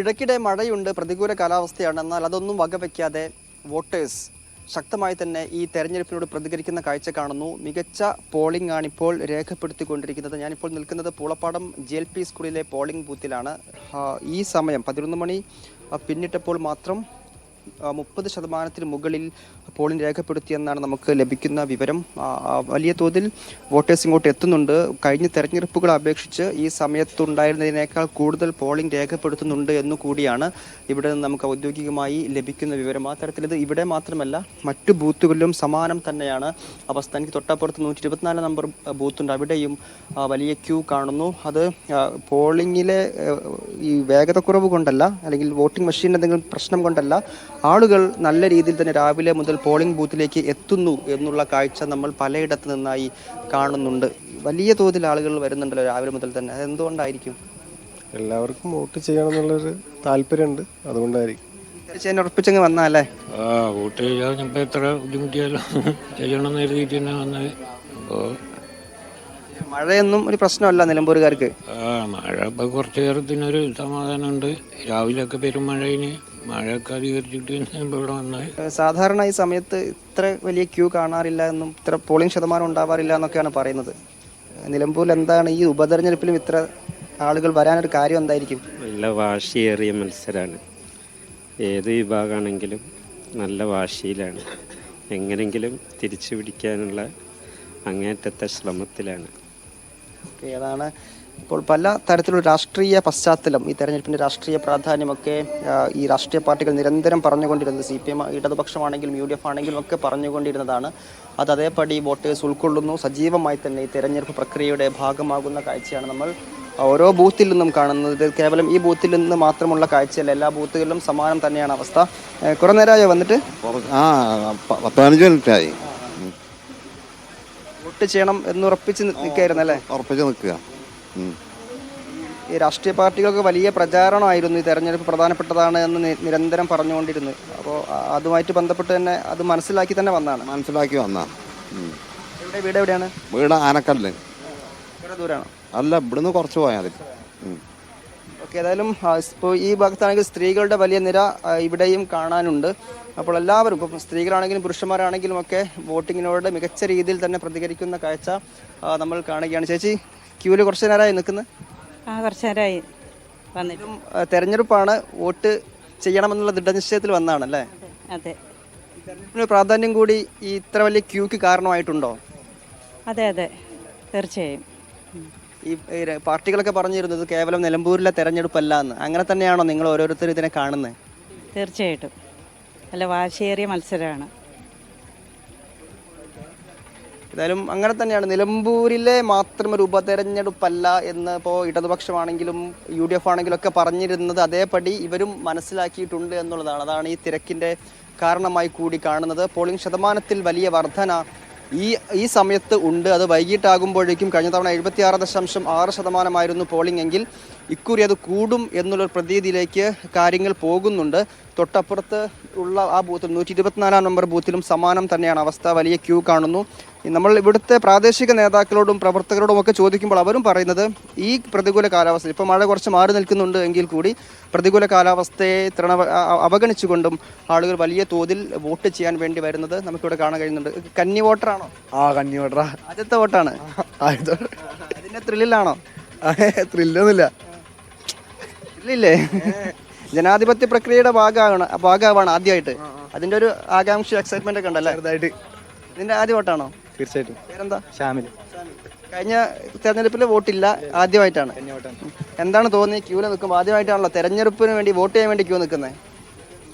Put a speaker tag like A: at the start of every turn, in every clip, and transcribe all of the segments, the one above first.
A: ഇടയ്ക്കിടെ മഴയുണ്ട്, പ്രതികൂല കാലാവസ്ഥയാണ്. എന്നാൽ അതൊന്നും വകവയ്ക്കാതെ വോട്ടേഴ്സ് ശക്തമായി തന്നെ ഈ തെരഞ്ഞെടുപ്പിനോട് പ്രതികരിക്കുന്ന കാഴ്ച കാണുന്നു. മികച്ച പോളിംഗ് ആണിപ്പോൾ രേഖപ്പെടുത്തിക്കൊണ്ടിരിക്കുന്നത്. ഞാനിപ്പോൾ നിൽക്കുന്നത് പൂളപ്പാടം JLP സ്കൂളിലെ പോളിംഗ് ബൂത്തിലാണ്. ഈ സമയം 11 മണി പിന്നിട്ടപ്പോൾ മാത്രം 30% മുകളിൽ പോളിംഗ് രേഖപ്പെടുത്തിയെന്നാണ് നമുക്ക് ലഭിക്കുന്ന വിവരം. വലിയ തോതിൽ വോട്ടേഴ്സ് ഇങ്ങോട്ട് എത്തുന്നുണ്ട്. കഴിഞ്ഞ തെരഞ്ഞെടുപ്പുകളെ അപേക്ഷിച്ച് ഈ സമയത്തുണ്ടായിരുന്നതിനേക്കാൾ കൂടുതൽ പോളിംഗ് രേഖപ്പെടുത്തുന്നുണ്ട് എന്നു കൂടിയാണ് ഇവിടെ നിന്ന് നമുക്ക് ഔദ്യോഗികമായി ലഭിക്കുന്ന വിവരം. ആ തരത്തിൽ ഇത് ഇവിടെ മാത്രമല്ല, മറ്റു ബൂത്തുകളിലും സമാനം തന്നെയാണ് അവസ്ഥ. എനിക്ക് തൊട്ടപ്പുറത്ത് 124 നമ്പർ ബൂത്തുണ്ട്, അവിടെയും വലിയ ക്യൂ കാണുന്നു. അത് പോളിംഗിലെ ഈ വേഗതക്കുറവ് കൊണ്ടല്ല, അല്ലെങ്കിൽ വോട്ടിംഗ് മെഷീൻ എന്തെങ്കിലും പ്രശ്നം കൊണ്ടല്ല, ആളുകൾ നല്ല രീതിയിൽ തന്നെ രാവിലെ മുതൽ പോളിംഗ് ബൂത്തിലേക്ക് എത്തുന്നു എന്നുള്ള കാഴ്ച നമ്മൾ പലയിടത്ത് നിന്നായി കാണുന്നുണ്ട്. വലിയ തോതിൽ ആളുകൾ വരുന്നുണ്ടല്ലോ രാവിലെ മുതൽ തന്നെ. അതെന്തുകൊണ്ടായിരിക്കും?
B: എല്ലാവർക്കും വോട്ട് ചെയ്യണം എന്നുള്ളൊരു താല്പര്യമുണ്ട്, അതുകൊണ്ടായിരിക്കും.
A: തീർച്ചയായും ഉറപ്പിച്ചങ്ങ് വന്നാലേ
C: വോട്ട് ചെയ്യാൻ എത്ര ബുദ്ധിമുട്ടിയാലോ ചെയ്യണം എന്ന് എഴുതിയിട്ട് തന്നെ വന്നത്. അപ്പോൾ
A: മഴയൊന്നും ഒരു പ്രശ്നമല്ല നിലമ്പൂരുകാർക്ക്.
C: മഴ ഇപ്പോൾ കുറച്ച് നേരത്തിനൊരു സമാധാനമുണ്ട്. രാവിലെയൊക്കെ പെരും മഴയൊക്കെ അധികരിച്ചിട്ട് ഇവിടെ വന്നത്.
A: സാധാരണ ഈ സമയത്ത് ഇത്ര വലിയ ക്യൂ കാണാറില്ല എന്നും ഇത്ര പോളിംഗ് ശതമാനം ഉണ്ടാവാറില്ല എന്നൊക്കെയാണ് പറയുന്നത്. നിലമ്പൂരിൽ എന്താണ് ഈ ഉപതെരഞ്ഞെടുപ്പിലും ഇത്ര ആളുകൾ വരാനൊരു കാര്യം എന്തായിരിക്കും?
D: നല്ല വാശിയേറിയ മത്സരമാണ്. ഏത് വിഭാഗമാണെങ്കിലും നല്ല വാശിയിലാണ്. എങ്ങനെങ്കിലും തിരിച്ചു പിടിക്കാനുള്ള അങ്ങേറ്റത്തെ ശ്രമത്തിലാണ്.
A: അതാണ് ഇപ്പോൾ പല തരത്തിലുള്ള രാഷ്ട്രീയ പശ്ചാത്തലം, ഈ തെരഞ്ഞെടുപ്പിൻ്റെ രാഷ്ട്രീയ പ്രാധാന്യമൊക്കെ ഈ രാഷ്ട്രീയ പാർട്ടികൾ നിരന്തരം പറഞ്ഞുകൊണ്ടിരുന്നത്. CPM ഇടതുപക്ഷമാണെങ്കിലും UDF ആണെങ്കിലും ഒക്കെ പറഞ്ഞുകൊണ്ടിരുന്നതാണ്. അത് അതേപടി വോട്ടേഴ്സ് ഉൾക്കൊള്ളുന്നു. സജീവമായി തന്നെ ഈ തെരഞ്ഞെടുപ്പ് പ്രക്രിയയുടെ ഭാഗമാകുന്ന കാഴ്ചയാണ് നമ്മൾ ഓരോ ബൂത്തിൽ നിന്നും കാണുന്നത്. ഇത് കേവലം ഈ ബൂത്തിൽ നിന്ന് മാത്രമുള്ള കാഴ്ചയല്ല, എല്ലാ ബൂത്തുകളിലും സമാനം തന്നെയാണ് അവസ്ഥ. കുറെ നേരമായോ വന്നിട്ട്?
E: 15 മിനിറ്റായി.
A: വോട്ട് ചെയ്യണം എന്നുറപ്പിച്ച് നിൽക്കുകയായിരുന്നല്ലേ?
E: ഉറപ്പിച്ച് നിൽക്കുക.
A: ഈ രാഷ്ട്രീയ പാർട്ടികൾക്ക് വലിയ പ്രചാരണമായിരുന്നു, ഈ തെരഞ്ഞെടുപ്പ് പ്രധാനപ്പെട്ടതാണ് എന്ന് നിരന്തരം പറഞ്ഞുകൊണ്ടിരുന്നു. അപ്പോൾ അതുമായിട്ട് ബന്ധപ്പെട്ട് തന്നെ അത് മനസ്സിലാക്കി തന്നെ വന്നതാണ്.
E: മനസ്സിലാക്കി വന്നാ.
A: വീട് എവിടെയാണ്?
E: വീട് ആനക്കല്ല്.
A: കുറേ ദൂരമാണോ?
E: അല്ല, ഇവിടുന്ന് കുറച്ച് പോയാൽ മതി.
A: ഓക്കെ, ഏതായാലും ഇപ്പോൾ ഈ ഭാഗത്താണെങ്കിൽ സ്ത്രീകളുടെ വലിയ നിര ഇവിടെയും കാണാനുണ്ട്. അപ്പോൾ എല്ലാവരും, ഇപ്പം സ്ത്രീകളാണെങ്കിലും പുരുഷന്മാരാണെങ്കിലും ഒക്കെ വോട്ടിങ്ങിനോട് മികച്ച രീതിയിൽ തന്നെ പ്രതികരിക്കുന്ന കാഴ്ച നമ്മൾ കാണുകയാണ്. ചേച്ചി, ക്യൂവിൽ കുറച്ച് നേരമായി നിൽക്കുന്നത്?
F: കുറച്ച് നേരമായി വന്നിട്ടും.
A: തെരഞ്ഞെടുപ്പാണ്, വോട്ട് ചെയ്യണമെന്നുള്ള ദൃഢനിശ്ചയത്തിൽ വന്നതാണല്ലേ?
F: അതെ.
A: തെരഞ്ഞെടുപ്പിന് പ്രാധാന്യം കൂടി ഈ ഇത്ര വലിയ ക്യൂക്ക് കാരണമായിട്ടുണ്ടോ?
F: അതെ അതെ, തീർച്ചയായും.
A: ഈ പാർട്ടികളൊക്കെ പറഞ്ഞിരുന്നത് കേവലം നിലമ്പൂരിലെ തെരഞ്ഞെടുപ്പല്ല എന്ന്. അങ്ങനെ തന്നെയാണോ നിങ്ങൾ ഓരോരുത്തരും ഇതിനെ കാണുന്നത്?
F: തീർച്ചയായിട്ടും നല്ല വാശിയേറിയ മത്സരമാണ്.
A: ഏതായാലും അങ്ങനെ തന്നെയാണ്. നിലമ്പൂരിലെ മാത്രം ഒരു ഉപതെരഞ്ഞെടുപ്പല്ല എന്ന് ഇപ്പോൾ ഇടതുപക്ഷമാണെങ്കിലും UDF ആണെങ്കിലും ഒക്കെ പറഞ്ഞിരുന്നത് അതേപടി ഇവരും മനസ്സിലാക്കിയിട്ടുണ്ട് എന്നുള്ളതാണ്. അതാണ് ഈ തിരക്കിൻ്റെ കാരണമായി കൂടി കാണുന്നത്. പോളിംഗ് ശതമാനത്തിൽ വലിയ വർധന ഈ സമയത്ത് ഉണ്ട്. അത് വൈകിട്ടാകുമ്പോഴേക്കും കഴിഞ്ഞ തവണ 76.6% പോളിംഗ് എങ്കിൽ ഇക്കുറി അത് കൂടും എന്നുള്ളൊരു പ്രതീതിയിലേക്ക് കാര്യങ്ങൾ പോകുന്നുണ്ട്. തൊട്ടപ്പുറത്ത് ഉള്ള ആ ബൂത്തിൽ 124 നമ്പർ ബൂത്തിലും സമാനം തന്നെയാണ് അവസ്ഥ. വലിയ ക്യൂ കാണുന്നു. നമ്മൾ ഇവിടുത്തെ പ്രാദേശിക നേതാക്കളോടും പ്രവർത്തകരോടും ഒക്കെ ചോദിക്കുമ്പോൾ അവരും പറയുന്നത് ഈ പ്രതികൂല കാലാവസ്ഥ, ഇപ്പോൾ മഴ കുറച്ച് മാറി നിൽക്കുന്നുണ്ട് എങ്കിൽ കൂടി പ്രതികൂല കാലാവസ്ഥയെ അവഗണിച്ചുകൊണ്ടും ആളുകൾ വലിയ തോതിൽ വോട്ട് ചെയ്യാൻ വേണ്ടി വരുന്നത് നമുക്കിവിടെ കാണാൻ കഴിയുന്നുണ്ട്. കന്നി വോട്ടറാണോ?
B: കന്നി വോട്ടറാ.
A: ആദ്യത്തെ വോട്ടാണ്. അതിന്റെ ത്രില്ലിലാണോ?
B: ത്രില്ലൊന്നുമില്ല.
A: ത്രില്ലില്ലേ? ജനാധിപത്യ പ്രക്രിയയുടെ ഭാഗമാണ് ആദ്യമായിട്ട്. അതിന്റെ ഒരു ആകാംക്ഷ, എക്സൈറ്റ്മെന്റ് ഒക്കെ ഉണ്ടല്ലേ?
B: ചെറുതായിട്ട്.
A: ഇതിന്റെ ആദ്യ വോട്ടാണോ?
B: തീർച്ചയായിട്ടും.
A: പേരെന്താ?
B: ഷാമിൽ.
A: കഴിഞ്ഞ തെരഞ്ഞെടുപ്പിൽ വോട്ടില്ല, ആദ്യമായിട്ടാണ്. എന്താണ് തോന്നി ക്യൂവിൽ നിൽക്കുമ്പോൾ? ആദ്യമായിട്ടാണല്ലോ തെരഞ്ഞെടുപ്പിന് വേണ്ടി വോട്ട് ചെയ്യാൻ വേണ്ടി ക്യൂ നിൽക്കുന്നത്.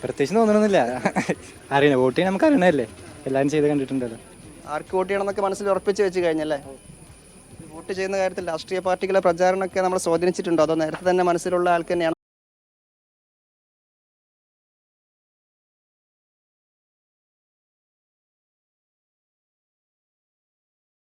B: പ്രത്യേകിച്ച് തോന്നണമെന്നില്ല. അറിയണേ, വോട്ട് ചെയ്യാൻ നമുക്ക് അറിയണല്ലേ, എല്ലാവരും ചെയ്ത് കണ്ടിട്ടുണ്ടല്ലോ.
A: ആർക്ക് വോട്ട് ചെയ്യണം എന്നൊക്കെ മനസ്സിൽ ഉറപ്പിച്ച് വെച്ച് കഴിഞ്ഞല്ലേ? വോട്ട് ചെയ്യുന്ന കാര്യത്തിൽ രാഷ്ട്രീയ പാർട്ടികളെ പ്രചാരണമൊക്കെ നമ്മൾ സ്വാധീനിച്ചിട്ടുണ്ടോ? അതോ നേരത്തെ തന്നെ മനസ്സിലുള്ള ആൾക്ക് തന്നെയാണ്?